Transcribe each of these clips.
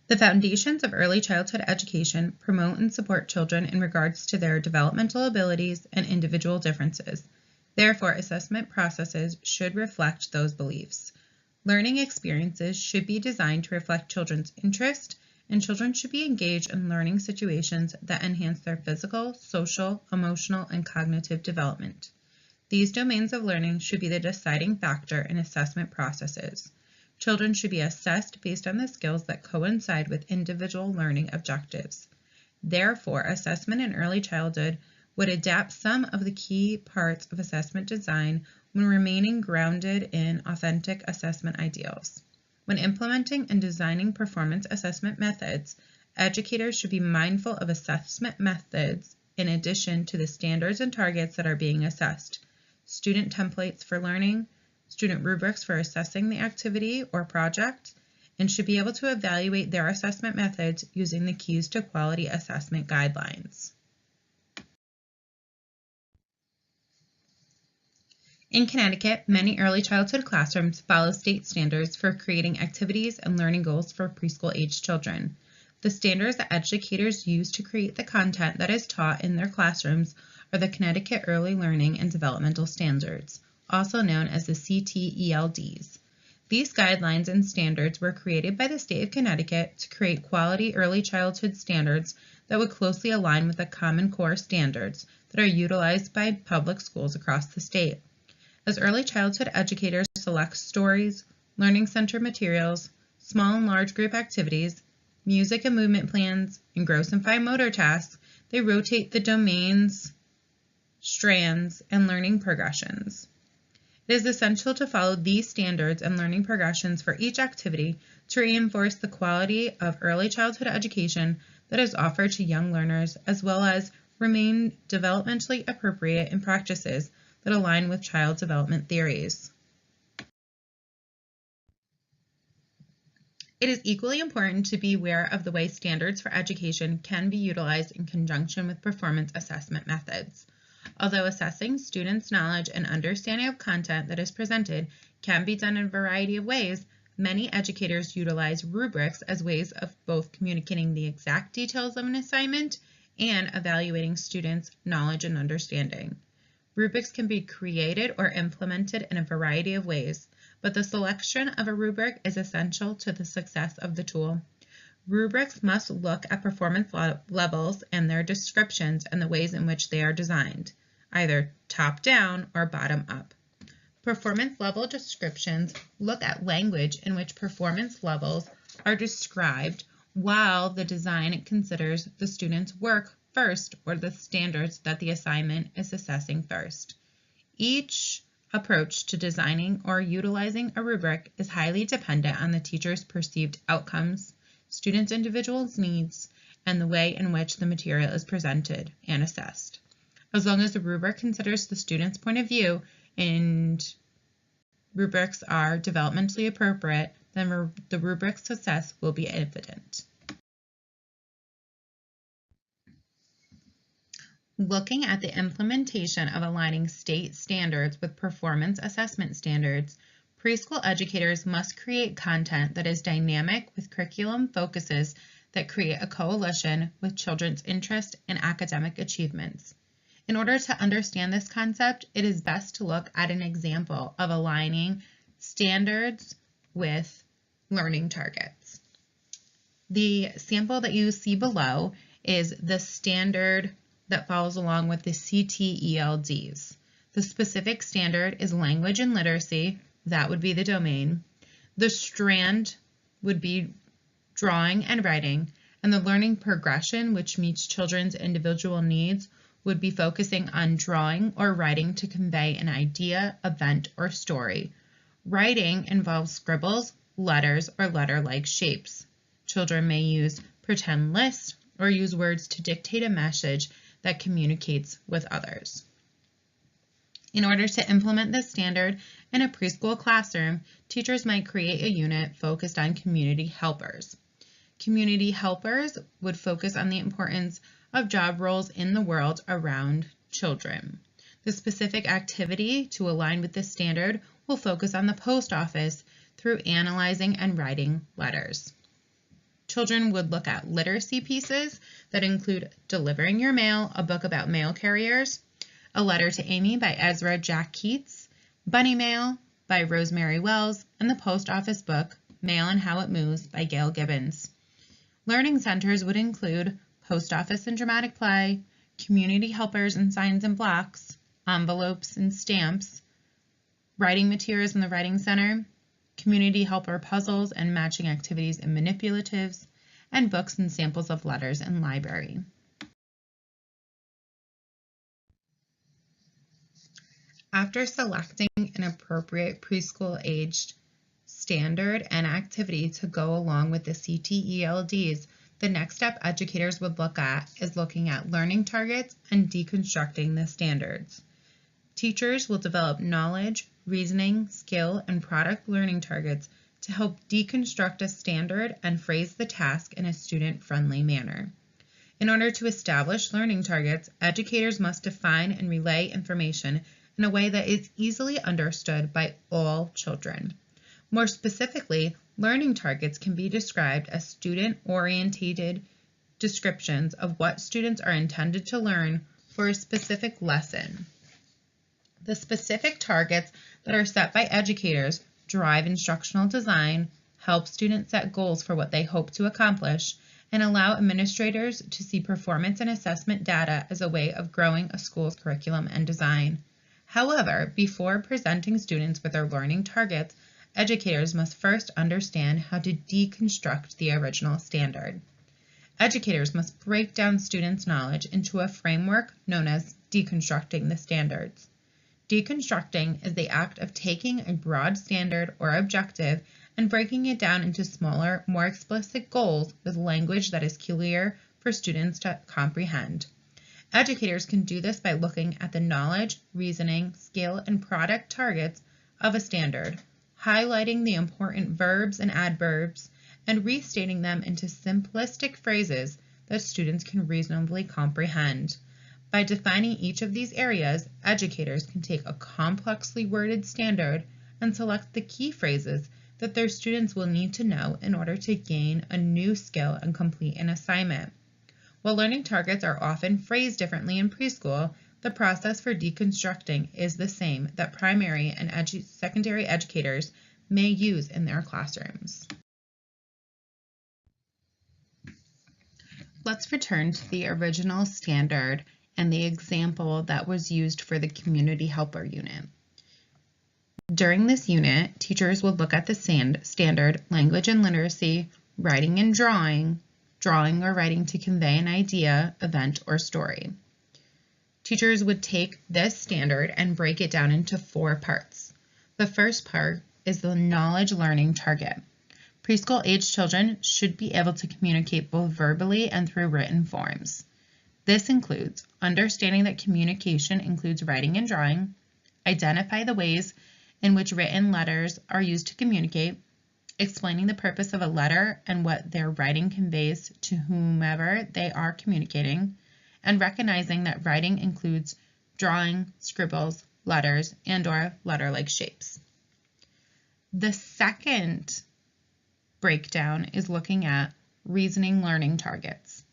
The foundations of early childhood education promote and support children in regards to their developmental abilities and individual differences. Therefore, assessment processes should reflect those beliefs. Learning experiences should be designed to reflect children's interest, and children should be engaged in learning situations that enhance their physical, social, emotional, and cognitive development. These domains of learning should be the deciding factor in assessment processes. Children should be assessed based on the skills that coincide with individual learning objectives. Therefore, assessment in early childhood would adapt some of the key parts of assessment design when remaining grounded in authentic assessment ideals. When implementing and designing performance assessment methods, educators should be mindful of assessment methods in addition to the standards and targets that are being assessed, student templates for learning, student rubrics for assessing the activity or project, and should be able to evaluate their assessment methods using the Keys to Quality Assessment guidelines. In Connecticut, many early childhood classrooms follow state standards for creating activities and learning goals for preschool-age children. The standards that educators use to create the content that is taught in their classrooms are the Connecticut Early Learning and Developmental Standards, also known as the CTELDs. These guidelines and standards were created by the state of Connecticut to create quality early childhood standards that would closely align with the Common Core standards that are utilized by public schools across the state. As early childhood educators select stories, learning center materials, small and large group activities, music and movement plans, and gross and fine motor tasks, they rotate the domains, strands, and learning progressions. It is essential to follow these standards and learning progressions for each activity to reinforce the quality of early childhood education that is offered to young learners, as well as remain developmentally appropriate in practices that align with child development theories. It is equally important to be aware of the way standards for education can be utilized in conjunction with performance assessment methods. Although assessing students' knowledge and understanding of content that is presented can be done in a variety of ways, many educators utilize rubrics as ways of both communicating the exact details of an assignment and evaluating students' knowledge and understanding. Rubrics can be created or implemented in a variety of ways, but the selection of a rubric is essential to the success of the tool. Rubrics must look at performance levels and their descriptions and the ways in which they are designed, either top-down or bottom-up. Performance level descriptions look at language in which performance levels are described, while the design considers the student's work first or the standards that the assignment is assessing first. Each approach to designing or utilizing a rubric is highly dependent on the teacher's perceived outcomes, students' individual needs, and the way in which the material is presented and assessed. As long as the rubric considers the student's point of view and rubrics are developmentally appropriate, then the rubric's success will be evident. Looking at the implementation of aligning state standards with performance assessment standards, preschool educators must create content that is dynamic with curriculum focuses that create a coalition with children's interest and academic achievements. In order to understand this concept, it is best to look at an example of aligning standards with learning targets. The sample that you see below is the standard that follows along with the CTELDs. The specific standard is language and literacy. That would be the domain. The strand would be drawing and writing, and the learning progression, which meets children's individual needs, would be focusing on drawing or writing to convey an idea, event, or story. Writing involves scribbles, letters, or letter-like shapes. Children may use pretend lists or use words to dictate a message that communicates with others. In order to implement this standard in a preschool classroom, teachers might create a unit focused on community helpers. Community helpers would focus on the importance of job roles in the world around children. The specific activity to align with this standard will focus on the post office through analyzing and writing letters. Children would look at literacy pieces that include Delivering Your Mail, a book about mail carriers, A Letter to Amy by Ezra Jack Keats, Bunny Mail by Rosemary Wells, and the Post Office book, Mail and How It Moves by Gail Gibbons. Learning centers would include Post Office and Dramatic Play, Community Helpers and Signs and Blocks, Envelopes and Stamps, Writing Materials in the Writing Center, Community Helper Puzzles and Matching Activities and Manipulatives, and Books and Samples of Letters and Library. After selecting an appropriate preschool-aged standard and activity to go along with the CTELDs, the next step educators would look at is looking at learning targets and deconstructing the standards. Teachers will develop knowledge, reasoning, skill, and product learning targets to help deconstruct a standard and phrase the task in a student-friendly manner. In order to establish learning targets, educators must define and relay information in a way that is easily understood by all children. More specifically, learning targets can be described as student-oriented descriptions of what students are intended to learn for a specific lesson. The specific targets that are set by educators drive instructional design, help students set goals for what they hope to accomplish, and allow administrators to see performance and assessment data as a way of growing a school's curriculum and design. However, before presenting students with their learning targets, educators must first understand how to deconstruct the original standard. Educators must break down students' knowledge into a framework known as deconstructing the standards. Deconstructing is the act of taking a broad standard or objective and breaking it down into smaller, more explicit goals with language that is clear for students to comprehend. Educators can do this by looking at the knowledge, reasoning, skill, and product targets of a standard, highlighting the important verbs and adverbs, and restating them into simplistic phrases that students can reasonably comprehend. By defining each of these areas, educators can take a complexly worded standard and select the key phrases that their students will need to know in order to gain a new skill and complete an assignment. While learning targets are often phrased differently in preschool, the process for deconstructing is the same that primary and secondary educators may use in their classrooms. Let's return to the original standard and the example that was used for the community helper unit. During this unit, teachers would look at the standard language and literacy, writing and drawing or writing to convey an idea, event, or story. Teachers would take this standard and break it down into 4 parts. The first part is the knowledge learning target. Preschool-age children should be able to communicate both verbally and through written forms. This includes understanding that communication includes writing and drawing, identify the ways in which written letters are used to communicate, explaining the purpose of a letter and what their writing conveys to whomever they are communicating, and recognizing that writing includes drawing, scribbles, letters, and/or letter-like shapes. The second breakdown is looking at reasoning learning targets.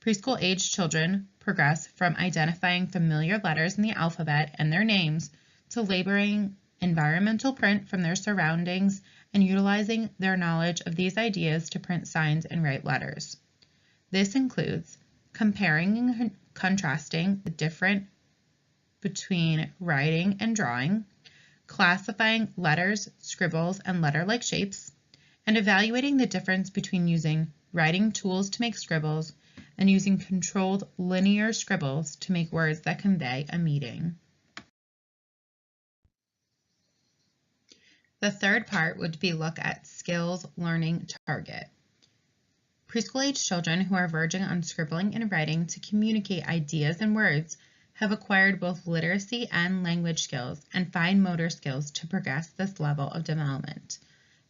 Preschool-age children progress from identifying familiar letters in the alphabet and their names to labeling environmental print from their surroundings and utilizing their knowledge of these ideas to print signs and write letters. This includes comparing and contrasting the difference between writing and drawing, classifying letters, scribbles, and letter-like shapes, and evaluating the difference between using writing tools to make scribbles and using controlled linear scribbles to make words that convey a meaning. The third part would be look at skills learning target. Preschool-age children who are verging on scribbling and writing to communicate ideas and words have acquired both literacy and language skills and fine motor skills to progress this level of development.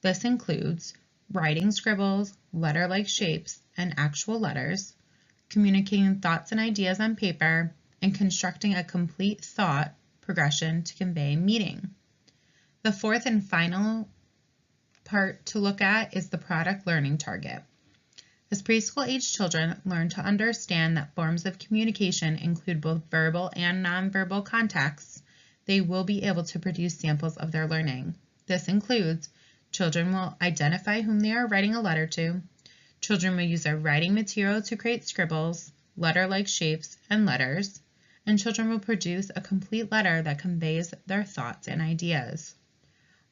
This includes writing scribbles, letter-like shapes, and actual letters, communicating thoughts and ideas on paper, and constructing a complete thought progression to convey meaning. The fourth and final part to look at is the product learning target. As preschool-age children learn to understand that forms of communication include both verbal and nonverbal contexts, they will be able to produce samples of their learning. This includes children will identify whom they are writing a letter to, children will use their writing material to create scribbles, letter-like shapes, and letters, and children will produce a complete letter that conveys their thoughts and ideas.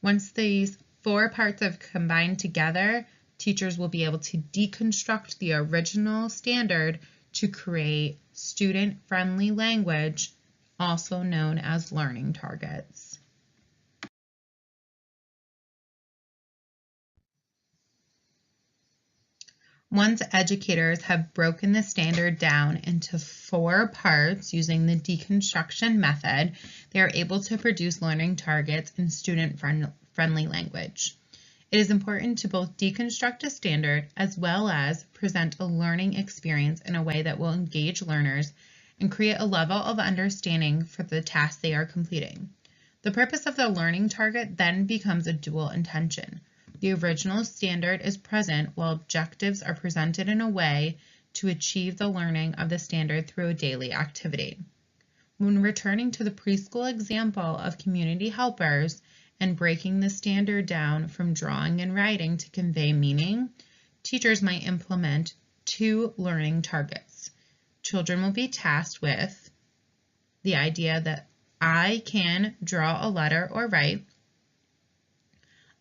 Once these 4 parts have combined together, teachers will be able to deconstruct the original standard to create student-friendly language, also known as learning targets. Once educators have broken the standard down into 4 parts using the deconstruction method, they are able to produce learning targets in student-friendly language. It is important to both deconstruct a standard as well as present a learning experience in a way that will engage learners and create a level of understanding for the task they are completing. The purpose of the learning target then becomes a dual intention. The original standard is present while objectives are presented in a way to achieve the learning of the standard through a daily activity. When returning to the preschool example of community helpers and breaking the standard down from drawing and writing to convey meaning, teachers might implement 2 learning targets. Children will be tasked with the idea that I can draw a letter or write.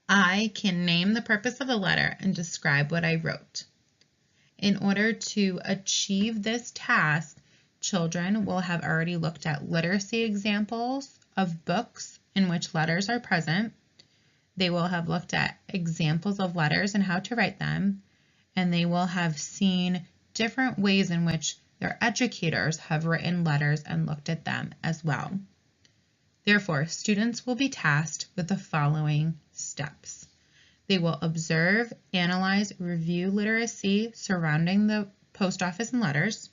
I can name the purpose of the letter and describe what I wrote. In order to achieve this task, children will have already looked at literacy examples of books in which letters are present. They will have looked at examples of letters and how to write them, and they will have seen different ways in which their educators have written letters and looked at them as well. Therefore, students will be tasked with the following steps. They will observe, analyze, review literacy surrounding the post office and letters.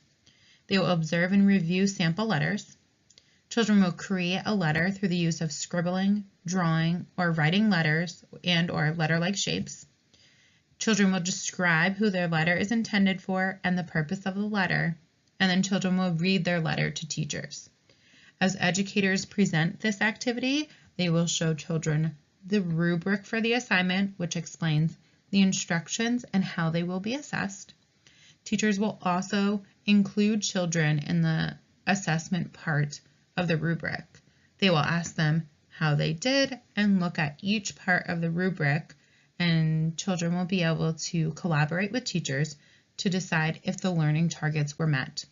They will observe and review sample letters. Children will create a letter through the use of scribbling, drawing, or writing letters and/or letter-like shapes. Children will describe who their letter is intended for and the purpose of the letter, and then children will read their letter to teachers. As educators present this activity, they will show children the rubric for the assignment, which explains the instructions and how they will be assessed. Teachers will also include children in the assessment part of the rubric. They will ask them how they did and look at each part of the rubric, and children will be able to collaborate with teachers to decide if the learning targets were met.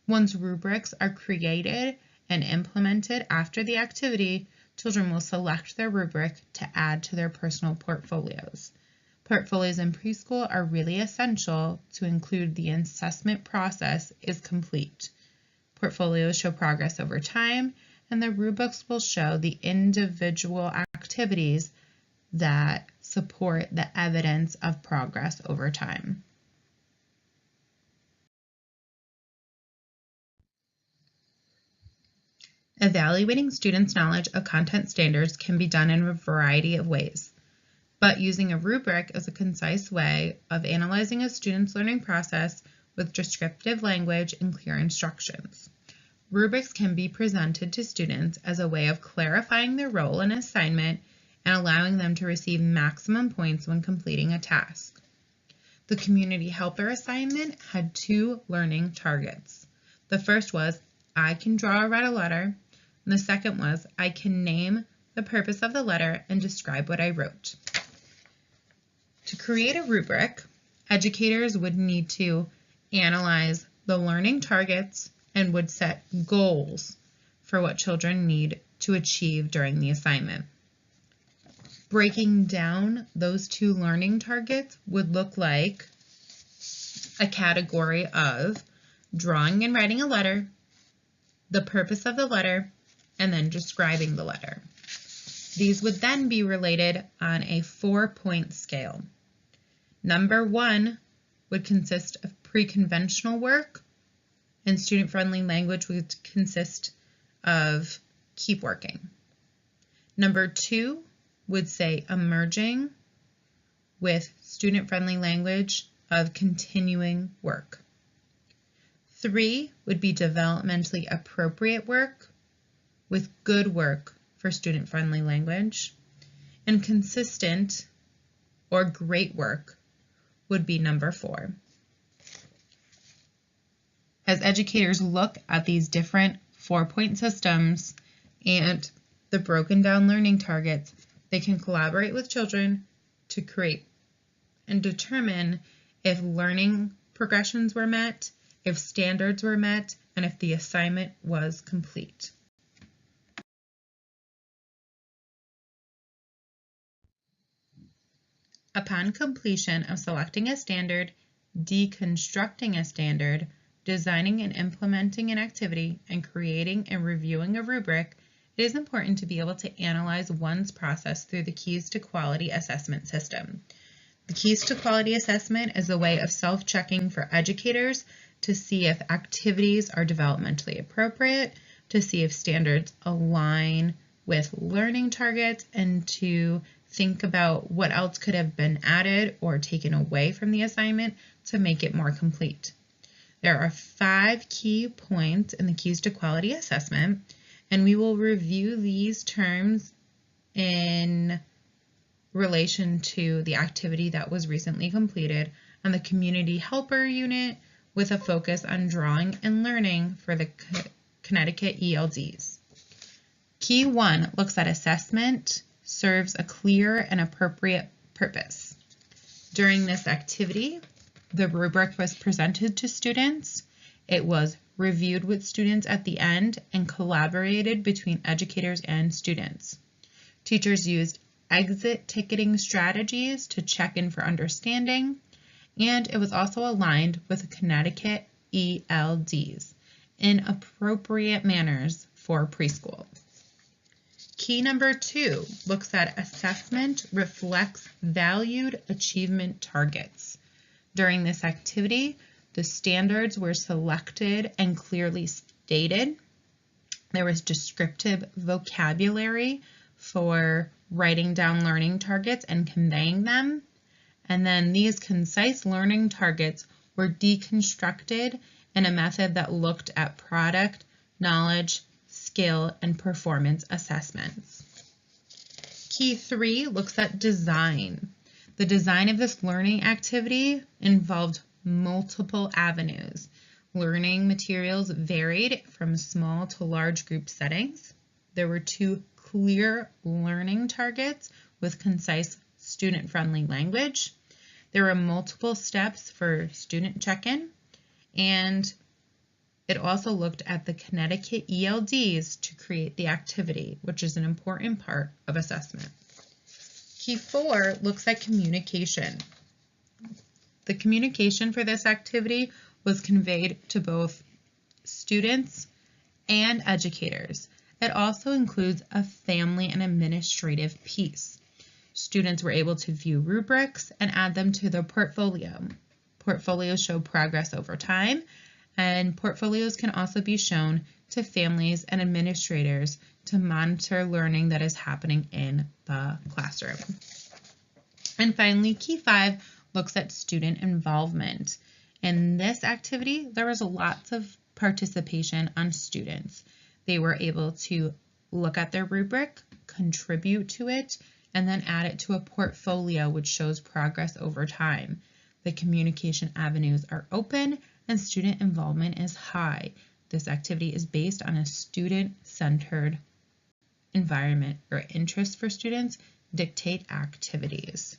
Once rubrics are created and implemented after the activity, children will select their rubric to add to their personal portfolios. Portfolios in preschool are really essential to include the assessment process is complete. Portfolios show progress over time, and the rubrics will show the individual activities that support the evidence of progress over time. Evaluating students' knowledge of content standards can be done in a variety of ways, but using a rubric is a concise way of analyzing a student's learning process with descriptive language and clear instructions. Rubrics can be presented to students as a way of clarifying their role in assignment and allowing them to receive maximum points when completing a task. The community helper assignment had 2 learning targets. The first was, I can draw or write a letter, and the second was, I can name the purpose of the letter and describe what I wrote. To create a rubric, educators would need to analyze the learning targets and would set goals for what children need to achieve during the assignment. Breaking down those 2 learning targets would look like a category of drawing and writing a letter, the purpose of the letter, and then describing the letter. These would then be related on a 4-point scale. Number 1 would consist of pre-conventional work, and student-friendly language would consist of keep working. Number 2 would say emerging with student-friendly language of continuing work. 3 would be developmentally appropriate work with good work for student-friendly language. And consistent or great work would be number 4. As educators look at these different 4-point systems and the broken down learning targets, they can collaborate with children to create and determine if learning progressions were met, if standards were met, and if the assignment was complete. Upon completion of selecting a standard, deconstructing a standard, designing and implementing an activity, and creating and reviewing a rubric, it is important to be able to analyze one's process through the Keys to Quality assessment system. The Keys to Quality assessment is a way of self-checking for educators to see if activities are developmentally appropriate, to see if standards align with learning targets, and to think about what else could have been added or taken away from the assignment to make it more complete. There are 5 key points in the Keys to Quality assessment, and we will review these terms in relation to the activity that was recently completed on the Community Helper Unit with a focus on drawing and learning for the Connecticut ELDs. Key 1 looks at assessment serves a clear and appropriate purpose. During this activity, the rubric was presented to students. It was reviewed with students at the end and collaborated between educators and students. Teachers used exit ticketing strategies to check in for understanding, and it was also aligned with the Connecticut ELDs in appropriate manners for preschool. Key number 2 looks at assessment reflects valued achievement targets. During this activity, the standards were selected and clearly stated. There was descriptive vocabulary for writing down learning targets and conveying them. And then these concise learning targets were deconstructed in a method that looked at product, knowledge, skill, and performance assessments. Key 3 looks at design. The design of this learning activity involved multiple avenues. Learning materials varied from small to large group settings. There were 2 clear learning targets with concise student-friendly language. There were multiple steps for student check-in, and it also looked at the Connecticut ELDs to create the activity, which is an important part of assessment. Key 4 looks at communication. The communication for this activity was conveyed to both students and educators. It also includes a family and administrative piece. Students were able to view rubrics and add them to their portfolio. Portfolios show progress over time, and portfolios can also be shown to families and administrators to monitor learning that is happening in the classroom. And finally, Key 5 looks at student involvement. In this activity, there was lots of participation on students. They were able to look at their rubric, contribute to it, and then add it to a portfolio which shows progress over time. The communication avenues are open and student involvement is high. This activity is based on a student-centered environment where interests for students dictate activities.